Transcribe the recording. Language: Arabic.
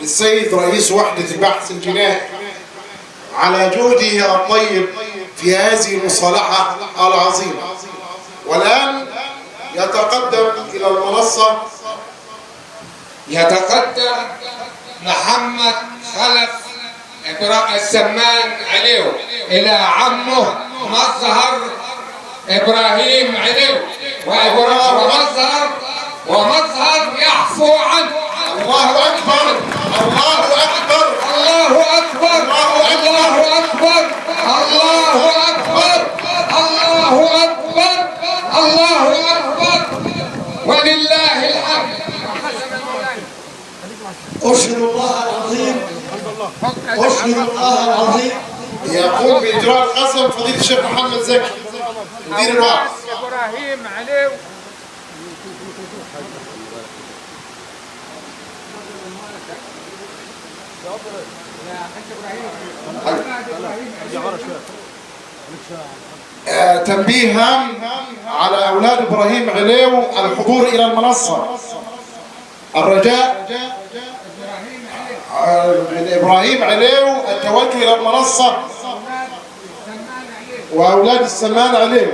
للسيد رئيس وحدة البحث الجنائي على جهده الطيب في هذه المصالحة العظيمة. والآن يتقدم إلى المنصة محمد خلف السمان عليه إلى عمه مظهر إبراهيم عليه، ومظهر يعفو عنه. الله أكبر الله أكبر الله أكبر الله أكبر الله أكبر الله أكبر الله أكبر ولله الحمد. أشهد الله العظيم أشهد الله العظيم. يقوم بإجراء القسم فضيلة الشيخ محمد زكي مدير الوعظ. إبراهيم عليه تنبيه هام على أولاد إبراهيم عليو الحضور إلى المنصة. الرجاء من إبراهيم عليو التوجه إلى المنصة وأولاد السمان عليو.